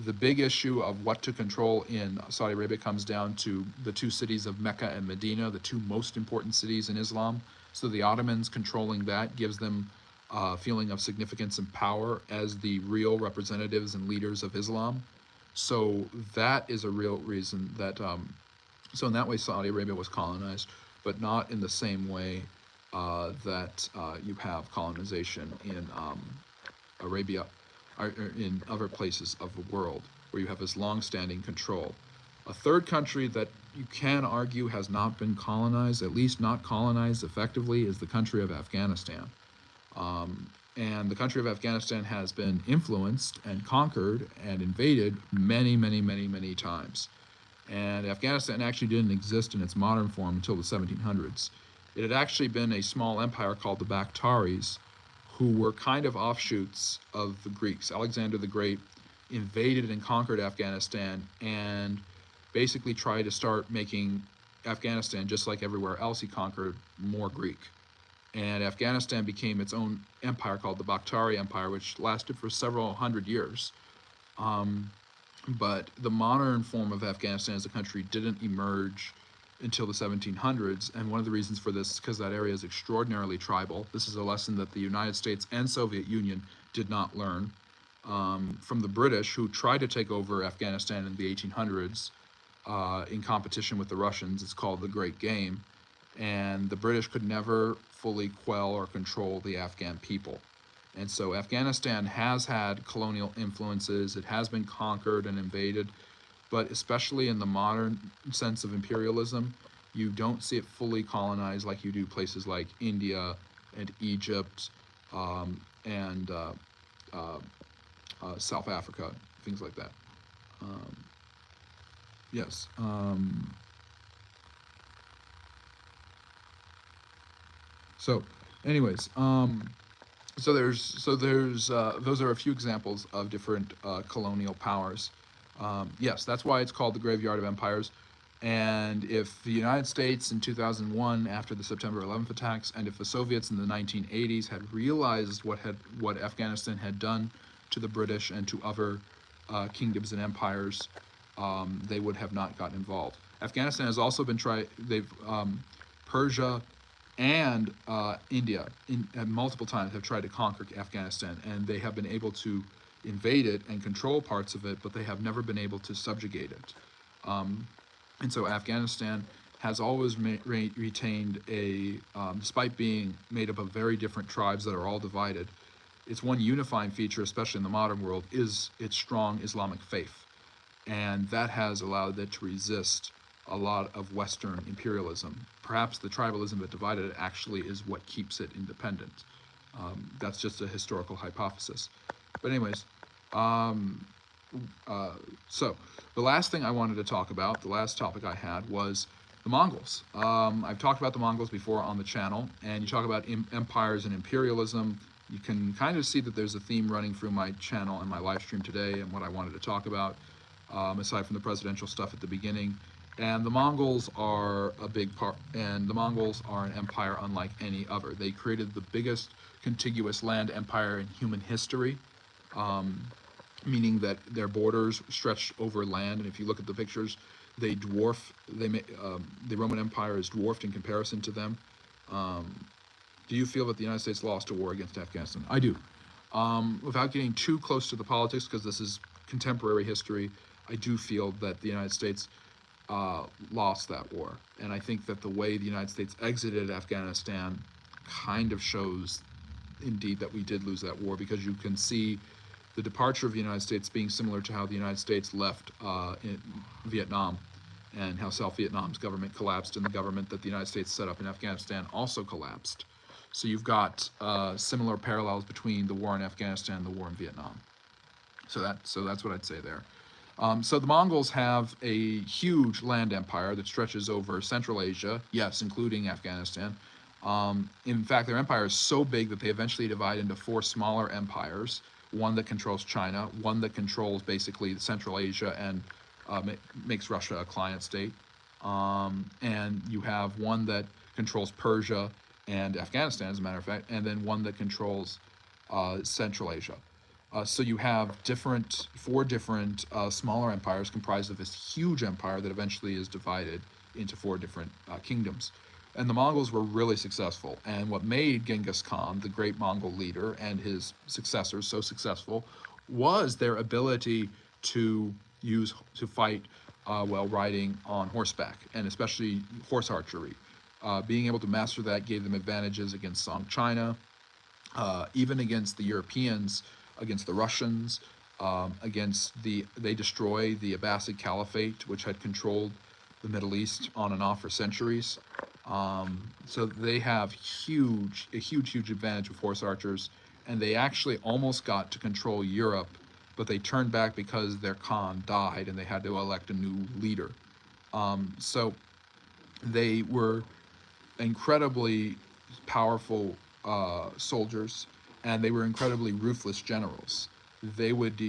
The big issue of what to control in Saudi Arabia comes down to the two cities of Mecca and Medina, the two most important cities in Islam. So the Ottomans controlling that gives them a feeling of significance and power as the real representatives and leaders of Islam. So that is a real reason that, so in that way Saudi Arabia was colonized, but not in the same way that you have colonization in Arabia, or in other places of the world, where you have this long-standing control. A third country that you can argue has not been colonized, at least not colonized effectively, is the country of Afghanistan. And the country of Afghanistan has been influenced and conquered and invaded many, many, many, many times. And Afghanistan actually didn't exist in its modern form until the 1700s. It had actually been a small empire called the Bakhtaris, who were kind of offshoots of the Greeks. Alexander the Great invaded and conquered Afghanistan and basically tried to start making Afghanistan, just like everywhere else he conquered, more Greek. And Afghanistan became its own empire called the Bakhtari Empire, which lasted for several hundred years. But the modern form of Afghanistan as a country didn't emerge until the 1700s, and one of the reasons for this is because that area is extraordinarily tribal. This is a lesson that the United States and Soviet Union did not learn from the British, who tried to take over Afghanistan in the 1800s in competition with the Russians. It's called the Great Game, and the British could never fully quell or control the Afghan people. And so Afghanistan has had colonial influences. It has been conquered and invaded, but especially in the modern sense of imperialism, you don't see it fully colonized like you do places like India and Egypt and South Africa, things like that. Yes. So, anyways, so there's those are a few examples of different colonial powers. Yes, that's why it's called the Graveyard of Empires. And if the United States in 2001, after the September 11th attacks, and if the Soviets in the 1980s had realized what Afghanistan had done to the British and to other kingdoms and empires, they would have not gotten involved. Afghanistan has also been Persia and India multiple times have tried to conquer Afghanistan, and they have been able to invade it and control parts of it, but they have never been able to subjugate it. And so Afghanistan has always retained despite being made up of very different tribes that are all divided, its one unifying feature, especially in the modern world, is its strong Islamic faith. And that has allowed it to resist a lot of Western imperialism. Perhaps the tribalism that divided it actually is what keeps it independent. That's just a historical hypothesis. But anyways, so the last thing I wanted to talk about, the last topic I had, was the Mongols. I've talked about the Mongols before on the channel, and you talk about empires and imperialism. You can kind of see that there's a theme running through my channel and my live stream today and what I wanted to talk about, aside from the presidential stuff at the beginning. And the Mongols are a big part, and the Mongols are an empire unlike any other. They created the biggest contiguous land empire in human history, meaning that their borders stretch over land. And if you look at the pictures, they dwarf. The Roman Empire is dwarfed in comparison to them. Do you feel that the United States lost a war against Afghanistan? I do. Without getting too close to the politics, because this is contemporary history, I do feel that the United States lost that war. And I think that the way the United States exited Afghanistan kind of shows indeed that we did lose that war, because you can see the departure of the United States being similar to how the United States left in Vietnam, and how South Vietnam's government collapsed, and the government that the United States set up in Afghanistan also collapsed. So you've got similar parallels between the war in Afghanistan and the war in Vietnam. So that's what I'd say there. So the Mongols have a huge land empire that stretches over Central Asia, yes, including Afghanistan. In fact, their empire is so big that they eventually divide into 4 smaller empires, one that controls China, one that controls basically Central Asia and makes Russia a client state, and you have one that controls Persia and Afghanistan, as a matter of fact, and then one that controls Central Asia. So you have 4 different smaller empires comprised of this huge empire that eventually is divided into 4 different kingdoms. And the Mongols were really successful. And what made Genghis Khan, the great Mongol leader, and his successors so successful was their ability to fight while riding on horseback, and especially horse archery. Being able to master that gave them advantages against Song China, even against the Europeans, against the Russians, they destroyed the Abbasid Caliphate, which had controlled the Middle East on and off for centuries. So they have a huge advantage with horse archers, and they actually almost got to control Europe, but they turned back because their Khan died and they had to elect a new leader. So they were incredibly powerful soldiers, and they were incredibly ruthless generals. They would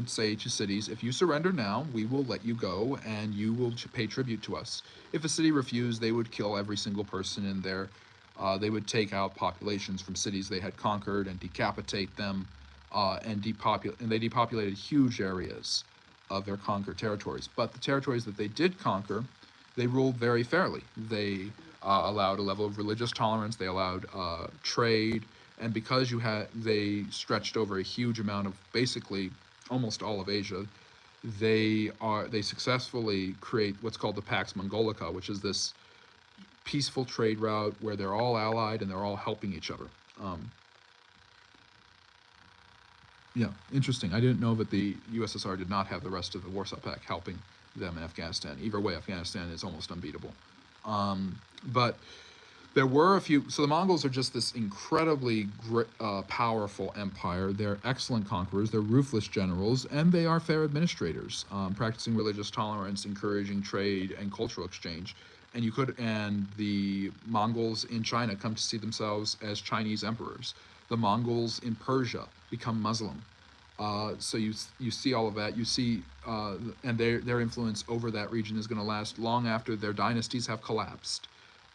say to cities, if you surrender now, we will let you go and you will pay tribute to us. If a city refused, they would kill every single person in there. They would take out populations from cities they had conquered and decapitate them, and they depopulated huge areas of their conquered territories. But the territories that they did conquer, they ruled very fairly. They allowed a level of religious tolerance. They allowed trade. And because they stretched over a huge amount of basically almost all of Asia, they successfully create what's called the Pax Mongolica, which is this peaceful trade route where they're all allied and they're all helping each other. Yeah, interesting. I didn't know that the USSR did not have the rest of the Warsaw Pact helping them in Afghanistan. Either way, Afghanistan is almost unbeatable. But there were a few. So the Mongols are just this incredibly powerful empire. They're excellent conquerors. They're ruthless generals, and they are fair administrators, practicing religious tolerance, encouraging trade and cultural exchange. And the Mongols in China come to see themselves as Chinese emperors. The Mongols in Persia become Muslim. So you see all of that. You see, and their influence over that region is going to last long after their dynasties have collapsed.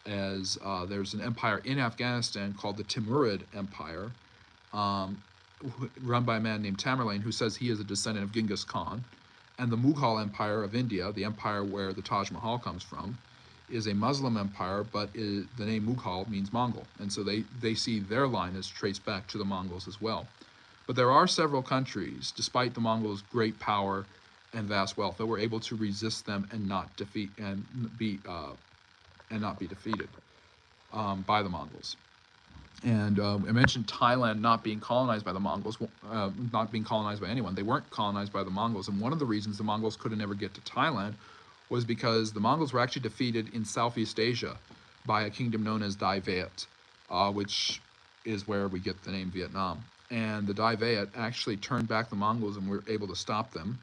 As there's an empire in Afghanistan called the Timurid Empire, run by a man named Tamerlane, who says he is a descendant of Genghis Khan. And the Mughal Empire of India, the empire where the Taj Mahal comes from, is a Muslim empire, but the name Mughal means Mongol. And so they see their line as traced back to the Mongols as well. But there are several countries, despite the Mongols' great power and vast wealth, that were able to resist them and not be defeated by the Mongols. And I mentioned Thailand not being colonized by the Mongols, not being colonized by anyone. They weren't colonized by the Mongols. And one of the reasons the Mongols couldn't ever get to Thailand was because the Mongols were actually defeated in Southeast Asia by a kingdom known as Dai Viet, which is where we get the name Vietnam. And the Dai Viet actually turned back the Mongols and were able to stop them.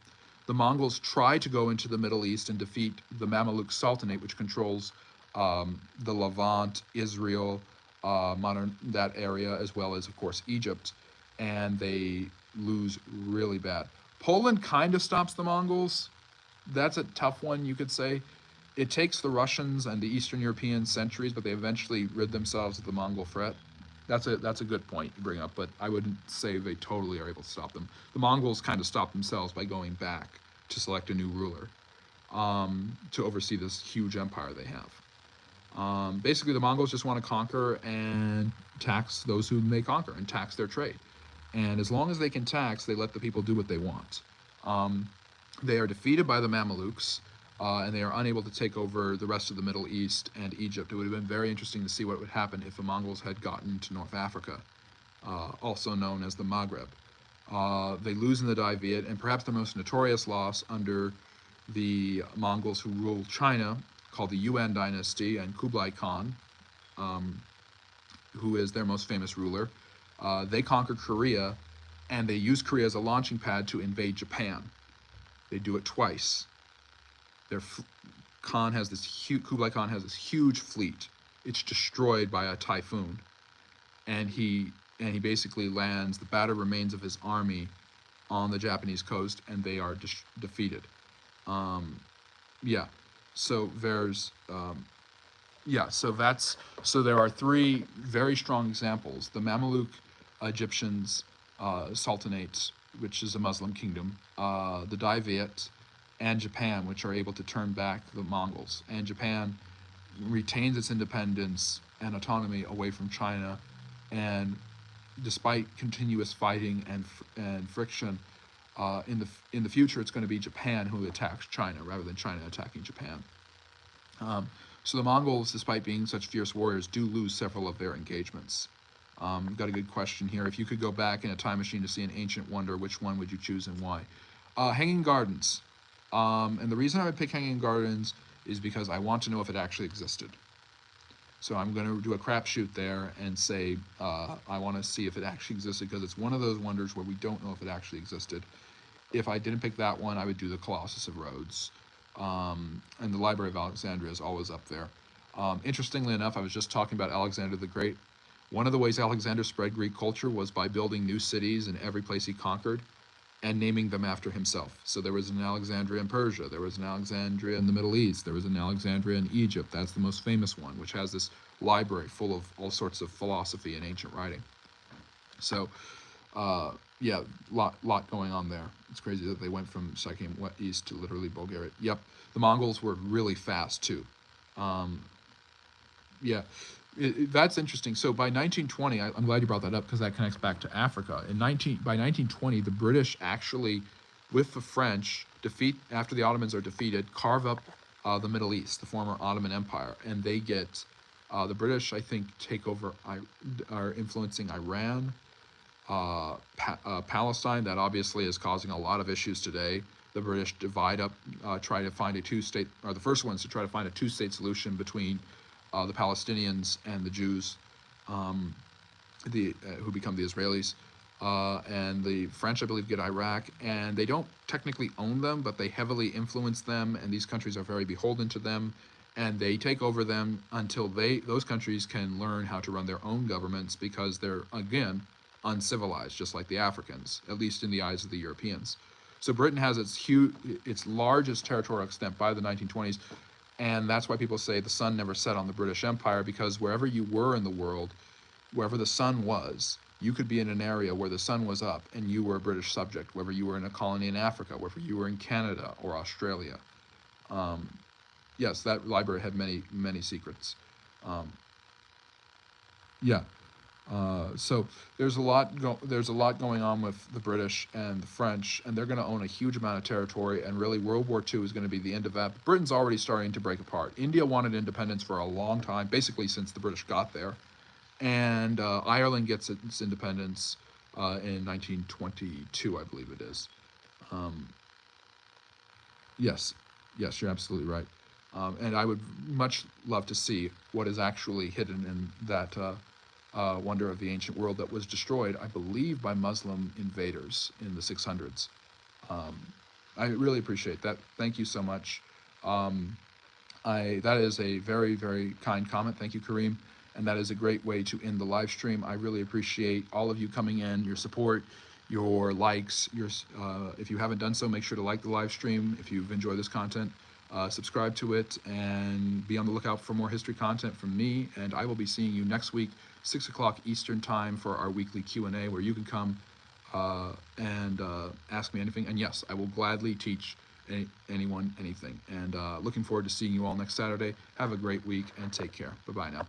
The Mongols tried to go into the Middle East and defeat the Mamluk Sultanate, which controls the Levant, Israel, modern that area, as well as, of course, Egypt, and they lose really bad. Poland kind of stops the Mongols. That's a tough one, you could say. It takes the Russians and the Eastern Europeans centuries, but they eventually rid themselves of the Mongol threat. That's a good point you bring up, but I wouldn't say they totally are able to stop them. The Mongols kind of stop themselves by going back to select a new ruler to oversee this huge empire they have. Basically, the Mongols just want to conquer and tax those whom they conquer and tax their trade. And as long as they can tax, they let the people do what they want. They are defeated by the Mamelukes, and they are unable to take over the rest of the Middle East and Egypt. It would have been very interesting to see what would happen if the Mongols had gotten to North Africa, also known as the Maghreb. They lose in the Dai Viet, and perhaps the most notorious loss under the Mongols who ruled China, called the Yuan dynasty, and Kublai Khan, who is their most famous ruler. They conquered Korea, and they used Korea as a launching pad to invade Japan. They do it twice. Kublai Khan has this huge fleet. It's destroyed by a typhoon, and he basically lands the battered remains of his army on the Japanese coast, and they are defeated. So there's so there are three very strong examples: the Mamluk Egyptians Sultanate, which is a Muslim kingdom, the Dai Viet, and Japan, which are able to turn back the Mongols. And Japan retains its independence and autonomy away from China, and despite continuous fighting and friction, in the future, it's going to be Japan who attacks China rather than China attacking Japan. So the Mongols, despite being such fierce warriors, do lose several of their engagements. Got a good question here. If you could go back in a time machine to see an ancient wonder, which one would you choose and why? Hanging Gardens. And the reason I would pick Hanging Gardens is because I want to know if it actually existed. So I'm going to do a crapshoot there and say I want to see if it actually existed, because it's one of those wonders where we don't know if it actually existed. If I didn't pick that one, I would do the Colossus of Rhodes. And the Library of Alexandria is always up there. Interestingly enough, I was just talking about Alexander the Great. One of the ways Alexander spread Greek culture was by building new cities in every place he conquered and naming them after himself. So there was an Alexandria in Persia, there was an Alexandria in the Middle East, there was an Alexandria in Egypt. That's the most famous one, which has this library full of all sorts of philosophy and ancient writing. So lot going on there. It's crazy that they went from Sikkim east to literally Bulgaria. Yep, the Mongols were really fast too. That's interesting. So by 1920, I'm glad you brought that up, because that connects back to Africa. By 1920, the British actually, with the French, after the Ottomans are defeated, carve up the Middle East, the former Ottoman Empire, and they get the British, I think, take over, are influencing Iran, Palestine. That obviously is causing a lot of issues today. The British divide up, try to find are the first ones to try to find a two-state solution between the Palestinians and the Jews, who become the Israelis. And the French, I believe, get Iraq, and they don't technically own them, but they heavily influence them, and these countries are very beholden to them, and they take over them until those countries can learn how to run their own governments, because they're, again, uncivilized, just like the Africans, at least in the eyes of the Europeans. So Britain has its largest territorial extent by the 1920s, and that's why people say the sun never set on the British Empire, because wherever you were in the world, wherever the sun was, you could be in an area where the sun was up and you were a British subject, whether you were in a colony in Africa, whether you were in Canada or Australia. Yes, that library had many, many secrets. So there's a lot going on with the British and the French, and they're going to own a huge amount of territory, and really World War II is going to be the end of that. But Britain's already starting to break apart. India wanted independence for a long time, basically since the British got there. and Ireland gets its independence in 1922, I believe it is. Um, yes, yes, you're absolutely right. And I would much love to see what is actually hidden in that wonder of the ancient world that was destroyed, I believe, by Muslim invaders in the 600s. Um, I really appreciate that. Thank you so much. Um, that is a very, very kind comment. Thank you, Kareem. And that is a great way to end the live stream. I really appreciate all of you coming in, your support, your likes. If you haven't done so, make sure to like the live stream. If you've enjoyed this content, subscribe to it, and be on the lookout for more history content from me. And I will be seeing you next week, 6 o'clock Eastern time, for our weekly Q&A, where you can come and ask me anything. And yes, I will gladly teach anyone anything. And looking forward to seeing you all next Saturday. Have a great week and take care. Bye bye now.